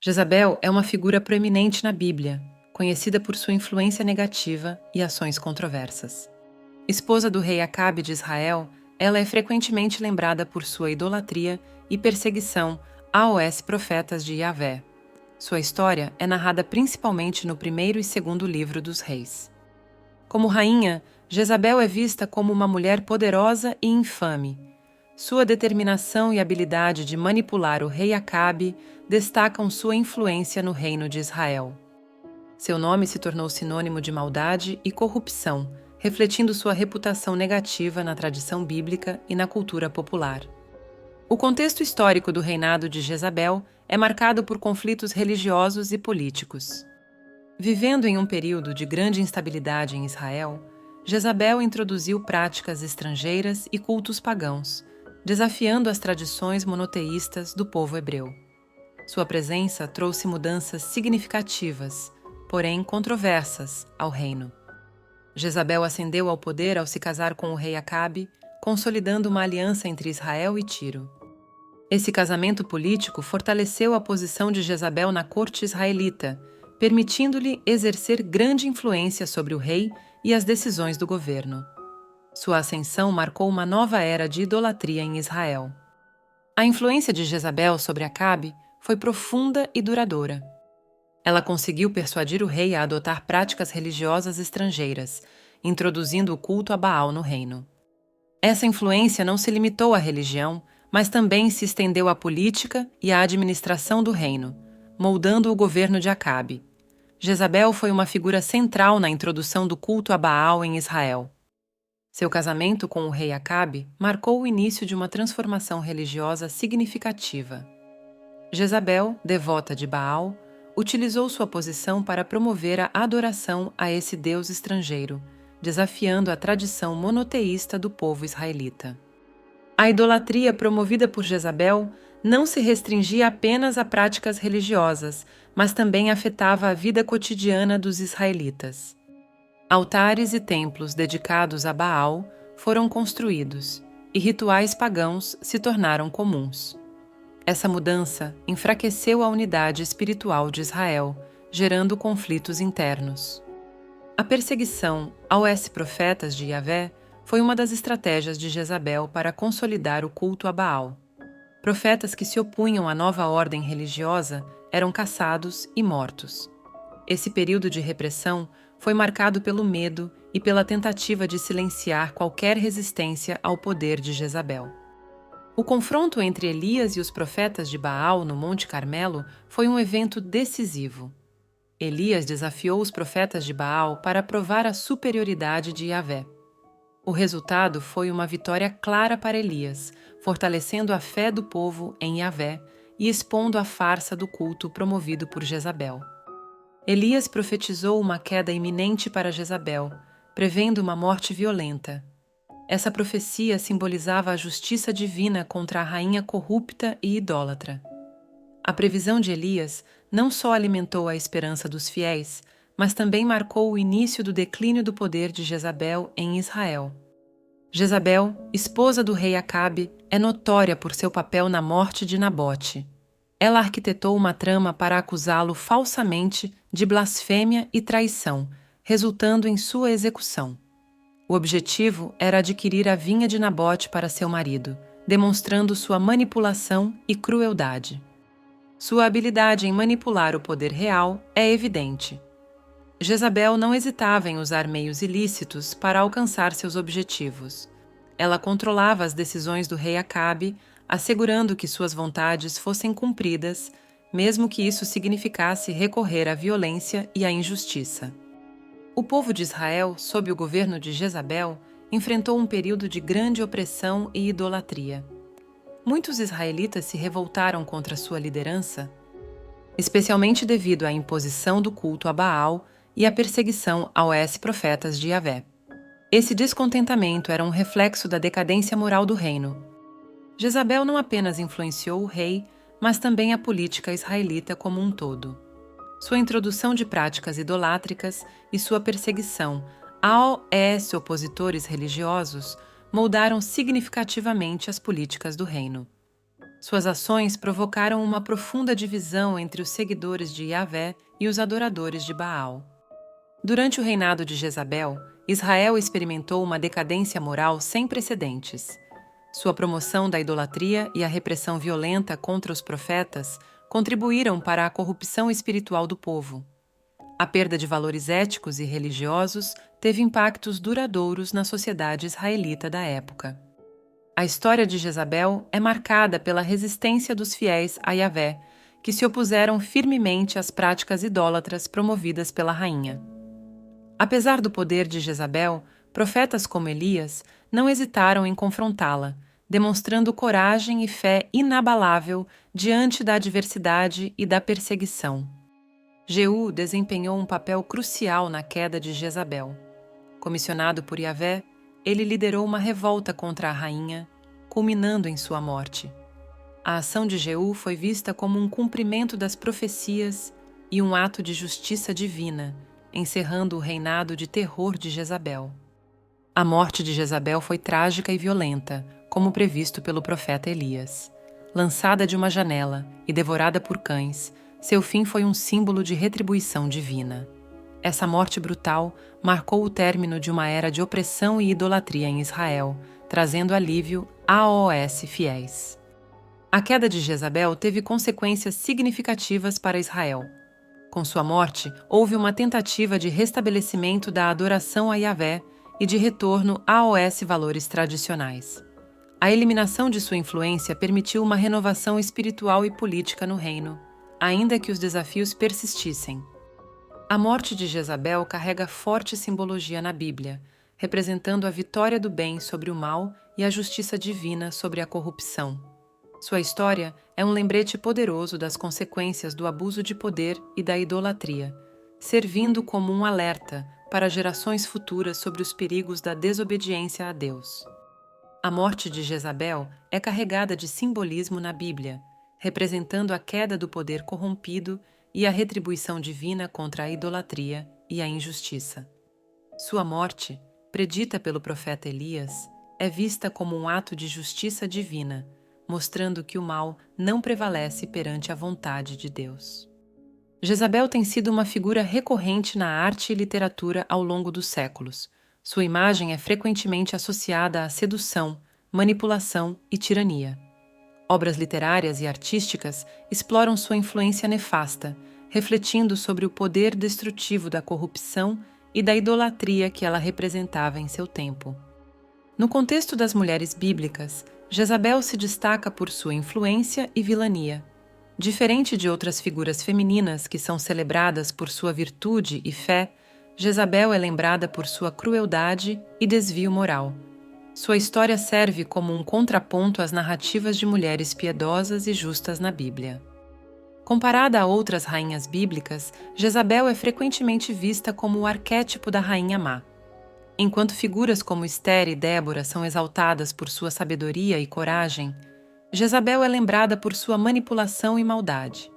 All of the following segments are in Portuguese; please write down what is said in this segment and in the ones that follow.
Jezabel é uma figura proeminente na Bíblia, conhecida por sua influência negativa e ações controversas. Esposa do rei Acabe de Israel, ela é frequentemente lembrada por sua idolatria e perseguição aos profetas de Yahvé. Sua história é narrada principalmente no primeiro e segundo livro dos reis. Como rainha, Jezabel é vista como uma mulher poderosa e infame. Sua determinação e habilidade de manipular o rei Acabe destacam sua influência no reino de Israel. Seu nome se tornou sinônimo de maldade e corrupção, refletindo sua reputação negativa na tradição bíblica e na cultura popular. O contexto histórico do reinado de Jezabel é marcado por conflitos religiosos e políticos. Vivendo em um período de grande instabilidade em Israel, Jezabel introduziu práticas estrangeiras e cultos pagãos, desafiando as tradições monoteístas do povo hebreu. Sua presença trouxe mudanças significativas, porém controversas, ao reino. Jezabel ascendeu ao poder ao se casar com o rei Acabe, consolidando uma aliança entre Israel e Tiro. Esse casamento político fortaleceu a posição de Jezabel na corte israelita, permitindo-lhe exercer grande influência sobre o rei e as decisões do governo. Sua ascensão marcou uma nova era de idolatria em Israel. A influência de Jezabel sobre Acabe foi profunda e duradoura. Ela conseguiu persuadir o rei a adotar práticas religiosas estrangeiras, introduzindo o culto a Baal no reino. Essa influência não se limitou à religião, mas também se estendeu à política e à administração do reino, moldando o governo de Acabe. Jezabel foi uma figura central na introdução do culto a Baal em Israel. Seu casamento com o rei Acabe marcou o início de uma transformação religiosa significativa. Jezabel, devota de Baal, utilizou sua posição para promover a adoração a esse deus estrangeiro, desafiando a tradição monoteísta do povo israelita. A idolatria promovida por Jezabel não se restringia apenas a práticas religiosas, mas também afetava a vida cotidiana dos israelitas. Altares e templos dedicados a Baal foram construídos, e rituais pagãos se tornaram comuns. Essa mudança enfraqueceu a unidade espiritual de Israel, gerando conflitos internos. A perseguição aos profetas de Yahvé foi uma das estratégias de Jezabel para consolidar o culto a Baal. Profetas que se opunham à nova ordem religiosa eram caçados e mortos. Esse período de repressão foi marcado pelo medo e pela tentativa de silenciar qualquer resistência ao poder de Jezabel. O confronto entre Elias e os profetas de Baal no Monte Carmelo foi um evento decisivo. Elias desafiou os profetas de Baal para provar a superioridade de Yahvé. O resultado foi uma vitória clara para Elias, fortalecendo a fé do povo em Yahvé e expondo a farsa do culto promovido por Jezabel. Elias profetizou uma queda iminente para Jezabel, prevendo uma morte violenta. Essa profecia simbolizava a justiça divina contra a rainha corrupta e idólatra. A previsão de Elias não só alimentou a esperança dos fiéis, mas também marcou o início do declínio do poder de Jezabel em Israel. Jezabel, esposa do rei Acabe, é notória por seu papel na morte de Nabote. Ela arquitetou uma trama para acusá-lo falsamente de blasfêmia e traição, resultando em sua execução. O objetivo era adquirir a vinha de Nabote para seu marido, demonstrando sua manipulação e crueldade. Sua habilidade em manipular o poder real é evidente. Jezabel não hesitava em usar meios ilícitos para alcançar seus objetivos. Ela controlava as decisões do rei Acabe, assegurando que suas vontades fossem cumpridas, mesmo que isso significasse recorrer à violência e à injustiça. O povo de Israel, sob o governo de Jezabel, enfrentou um período de grande opressão e idolatria. Muitos israelitas se revoltaram contra sua liderança, especialmente devido à imposição do culto a Baal e à perseguição aos profetas de Yahvé. Esse descontentamento era um reflexo da decadência moral do reino. Jezabel não apenas influenciou o rei, mas também a política israelita como um todo. Sua introdução de práticas idolátricas e sua perseguição aos opositores religiosos moldaram significativamente as políticas do reino. Suas ações provocaram uma profunda divisão entre os seguidores de Yahvé e os adoradores de Baal. Durante o reinado de Jezabel, Israel experimentou uma decadência moral sem precedentes. Sua promoção da idolatria e a repressão violenta contra os profetas contribuíram para a corrupção espiritual do povo. A perda de valores éticos e religiosos teve impactos duradouros na sociedade israelita da época. A história de Jezabel é marcada pela resistência dos fiéis a Yahvé, que se opuseram firmemente às práticas idólatras promovidas pela rainha. Apesar do poder de Jezabel, profetas como Elias não hesitaram em confrontá-la, demonstrando coragem e fé inabalável diante da adversidade e da perseguição. Jeú desempenhou um papel crucial na queda de Jezabel. Comissionado por Yahvé, ele liderou uma revolta contra a rainha, culminando em sua morte. A ação de Jeú foi vista como um cumprimento das profecias e um ato de justiça divina, encerrando o reinado de terror de Jezabel. A morte de Jezabel foi trágica e violenta, como previsto pelo profeta Elias. Lançada de uma janela e devorada por cães, seu fim foi um símbolo de retribuição divina. Essa morte brutal marcou o término de uma era de opressão e idolatria em Israel, trazendo alívio aos fiéis. A queda de Jezabel teve consequências significativas para Israel. Com sua morte, houve uma tentativa de restabelecimento da adoração a Yahvé e de retorno aos valores tradicionais. A eliminação de sua influência permitiu uma renovação espiritual e política no reino, ainda que os desafios persistissem. A morte de Jezabel carrega forte simbologia na Bíblia, representando a vitória do bem sobre o mal e a justiça divina sobre a corrupção. Sua história é um lembrete poderoso das consequências do abuso de poder e da idolatria, servindo como um alerta para gerações futuras sobre os perigos da desobediência a Deus. A morte de Jezabel é carregada de simbolismo na Bíblia, representando a queda do poder corrompido e a retribuição divina contra a idolatria e a injustiça. Sua morte, predita pelo profeta Elias, é vista como um ato de justiça divina, mostrando que o mal não prevalece perante a vontade de Deus. Jezabel tem sido uma figura recorrente na arte e literatura ao longo dos séculos. Sua imagem é frequentemente associada à sedução, manipulação e tirania. Obras literárias e artísticas exploram sua influência nefasta, refletindo sobre o poder destrutivo da corrupção e da idolatria que ela representava em seu tempo. No contexto das mulheres bíblicas, Jezabel se destaca por sua influência e vilania. Diferente de outras figuras femininas que são celebradas por sua virtude e fé, Jezabel é lembrada por sua crueldade e desvio moral. Sua história serve como um contraponto às narrativas de mulheres piedosas e justas na Bíblia. Comparada a outras rainhas bíblicas, Jezabel é frequentemente vista como o arquétipo da rainha má. Enquanto figuras como Esther e Débora são exaltadas por sua sabedoria e coragem, Jezabel é lembrada por sua manipulação e maldade.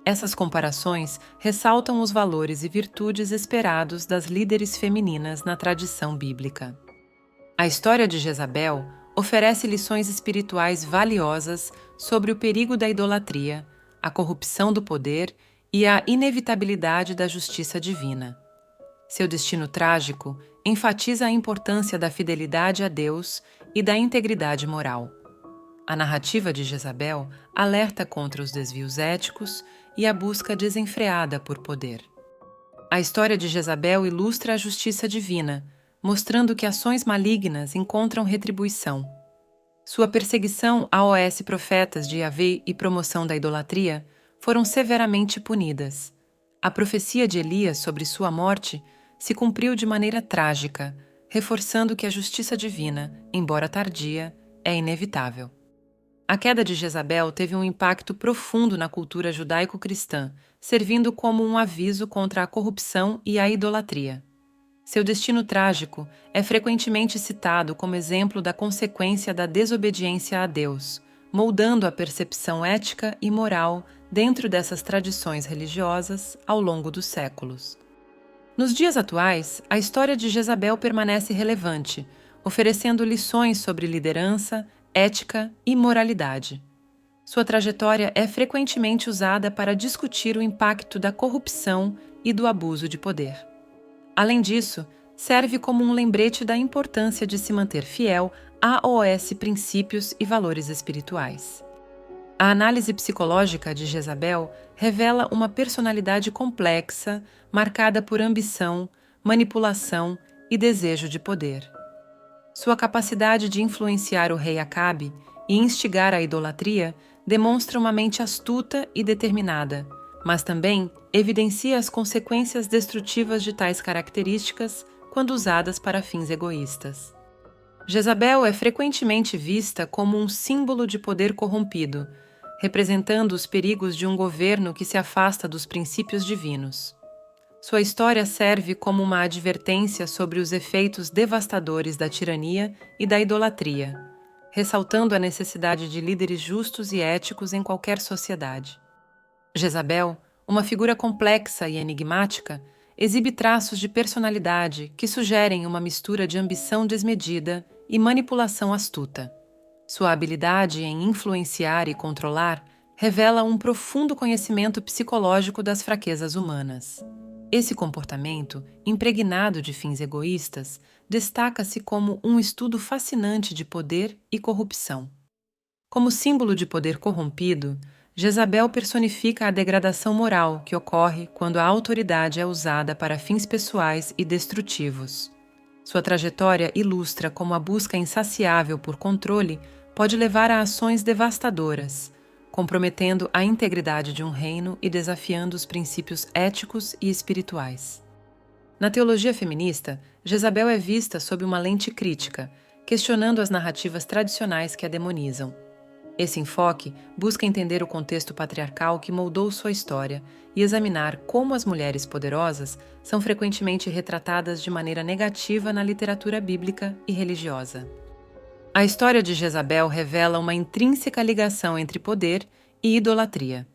Essas comparações ressaltam os valores e virtudes esperados das líderes femininas na tradição bíblica. A história de Jezabel oferece lições espirituais valiosas sobre o perigo da idolatria, a corrupção do poder e a inevitabilidade da justiça divina. Seu destino trágico enfatiza a importância da fidelidade a Deus e da integridade moral. A narrativa de Jezabel alerta contra os desvios éticos e a busca desenfreada por poder. A história de Jezabel ilustra a justiça divina, mostrando que ações malignas encontram retribuição. Sua perseguição aos profetas de Yahvé e promoção da idolatria foram severamente punidas. A profecia de Elias sobre sua morte se cumpriu de maneira trágica, reforçando que a justiça divina, embora tardia, é inevitável. A queda de Jezabel teve um impacto profundo na cultura judaico-cristã, servindo como um aviso contra a corrupção e a idolatria. Seu destino trágico é frequentemente citado como exemplo da consequência da desobediência a Deus, moldando a percepção ética e moral dentro dessas tradições religiosas ao longo dos séculos. Nos dias atuais, a história de Jezabel permanece relevante, oferecendo lições sobre liderança, ética e moralidade. Sua trajetória é frequentemente usada para discutir o impacto da corrupção e do abuso de poder. Além disso, serve como um lembrete da importância de se manter fiel aos princípios e valores espirituais. A análise psicológica de Jezabel revela uma personalidade complexa, marcada por ambição, manipulação e desejo de poder. Sua capacidade de influenciar o rei Acabe e instigar a idolatria demonstra uma mente astuta e determinada, mas também evidencia as consequências destrutivas de tais características quando usadas para fins egoístas. Jezabel é frequentemente vista como um símbolo de poder corrompido, representando os perigos de um governo que se afasta dos princípios divinos. Sua história serve como uma advertência sobre os efeitos devastadores da tirania e da idolatria, ressaltando a necessidade de líderes justos e éticos em qualquer sociedade. Jezabel, uma figura complexa e enigmática, exibe traços de personalidade que sugerem uma mistura de ambição desmedida e manipulação astuta. Sua habilidade em influenciar e controlar revela um profundo conhecimento psicológico das fraquezas humanas. Esse comportamento, impregnado de fins egoístas, destaca-se como um estudo fascinante de poder e corrupção. Como símbolo de poder corrompido, Jezabel personifica a degradação moral que ocorre quando a autoridade é usada para fins pessoais e destrutivos. Sua trajetória ilustra como a busca insaciável por controle pode levar a ações devastadoras, comprometendo a integridade de um reino e desafiando os princípios éticos e espirituais. Na teologia feminista, Jezabel é vista sob uma lente crítica, questionando as narrativas tradicionais que a demonizam. Esse enfoque busca entender o contexto patriarcal que moldou sua história e examinar como as mulheres poderosas são frequentemente retratadas de maneira negativa na literatura bíblica e religiosa. A história de Jezabel revela uma intrínseca ligação entre poder e idolatria.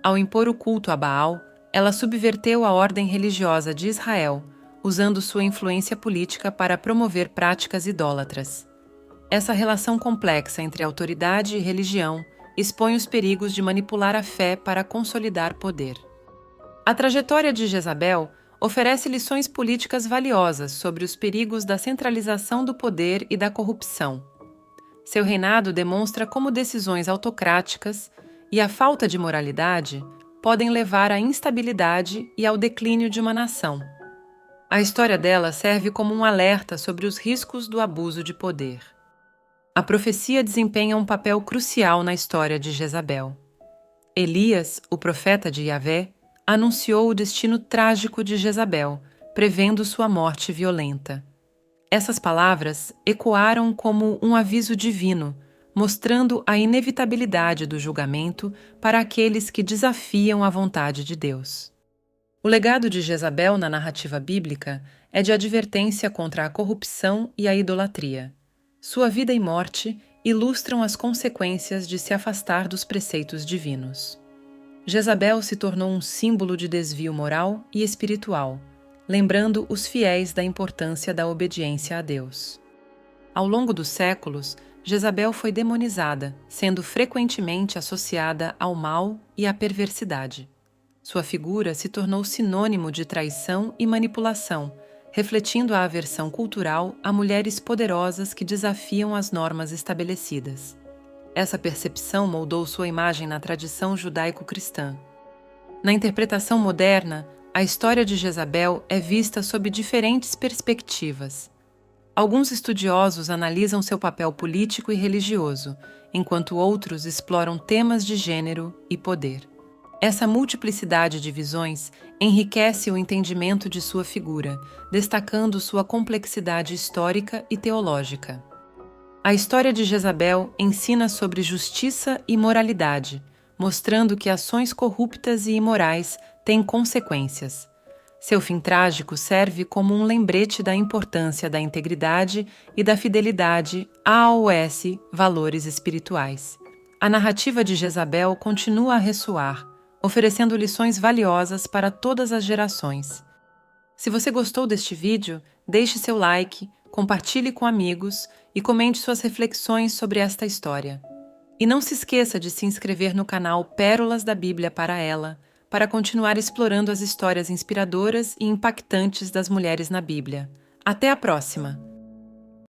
Ao impor o culto a Baal, ela subverteu a ordem religiosa de Israel, usando sua influência política para promover práticas idólatras. Essa relação complexa entre autoridade e religião expõe os perigos de manipular a fé para consolidar poder. A trajetória de Jezabel oferece lições políticas valiosas sobre os perigos da centralização do poder e da corrupção. Seu reinado demonstra como decisões autocráticas e a falta de moralidade podem levar à instabilidade e ao declínio de uma nação. A história dela serve como um alerta sobre os riscos do abuso de poder. A profecia desempenha um papel crucial na história de Jezabel. Elias, o profeta de Yahvé, anunciou o destino trágico de Jezabel, prevendo sua morte violenta. Essas palavras ecoaram como um aviso divino, mostrando a inevitabilidade do julgamento para aqueles que desafiam a vontade de Deus. O legado de Jezabel na narrativa bíblica é de advertência contra a corrupção e a idolatria. Sua vida e morte ilustram as consequências de se afastar dos preceitos divinos. Jezabel se tornou um símbolo de desvio moral e espiritual, lembrando os fiéis da importância da obediência a Deus. Ao longo dos séculos, Jezabel foi demonizada, sendo frequentemente associada ao mal e à perversidade. Sua figura se tornou sinônimo de traição e manipulação, refletindo a aversão cultural a mulheres poderosas que desafiam as normas estabelecidas. Essa percepção moldou sua imagem na tradição judaico-cristã. Na interpretação moderna, a história de Jezabel é vista sob diferentes perspectivas. Alguns estudiosos analisam seu papel político e religioso, enquanto outros exploram temas de gênero e poder. Essa multiplicidade de visões enriquece o entendimento de sua figura, destacando sua complexidade histórica e teológica. A história de Jezabel ensina sobre justiça e moralidade, mostrando que ações corruptas e imorais têm consequências. Seu fim trágico serve como um lembrete da importância da integridade e da fidelidade aos valores espirituais. A narrativa de Jezabel continua a ressoar, oferecendo lições valiosas para todas as gerações. Se você gostou deste vídeo, deixe seu like, compartilhe com amigos e comente suas reflexões sobre esta história. E não se esqueça de se inscrever no canal Pérolas da Bíblia para ela, para continuar explorando as histórias inspiradoras e impactantes das mulheres na Bíblia. Até a próxima!